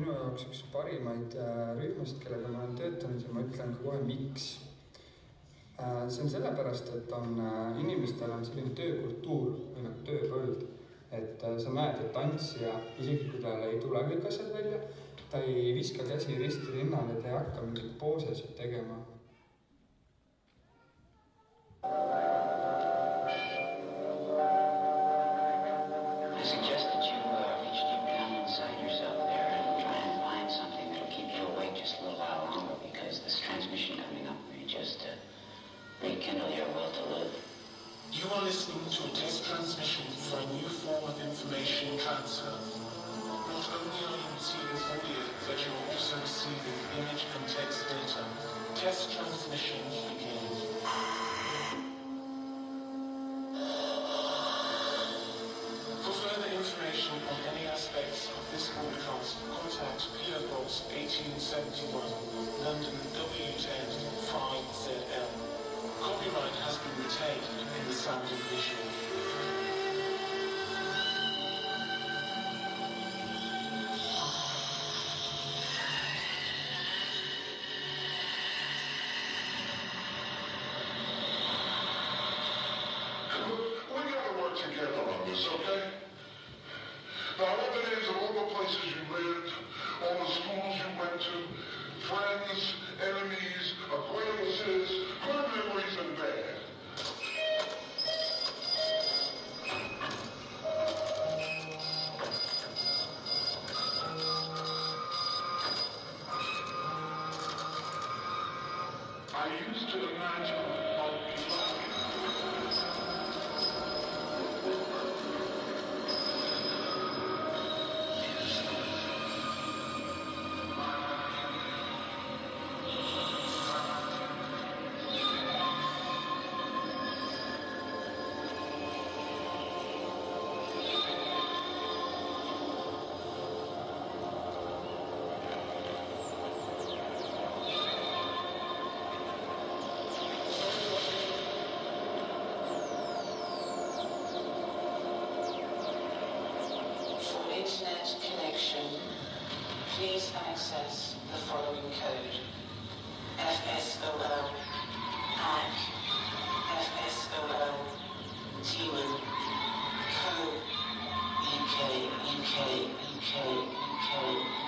Minu jaoks üks parimaid rühmasid, kellega ma olen töötanud ja ma ütlen ka kohe, miks. See on sellepärast, et inimestel on selline töökultuur või nagu tööpõld, et sa näed, et tantsija, isegi kui tal ei tule kõik asjad välja, ta ei viska käsi risti rinnale, ta ei hakka mingit poosesid tegema. You are listening to a test transmission for a new form of information transfer. Not only are you receiving audio, but you are also receiving image and text data. Test transmission begins. For further information on any aspects of this broadcast, contact PO Box 1871, London W10 5ZL. Copyright has been retained in the sound and visual. We gotta work together on this, okay? Now, I want the names of all the places you lived, all the schools you went to, friends, enemies, acquaintances, good memories and bad. I used to imagine how it would be like. Internet connection, please access the following code: FSOL, ACK, FSOL, Demon, Co, UK, UK, UK, UK.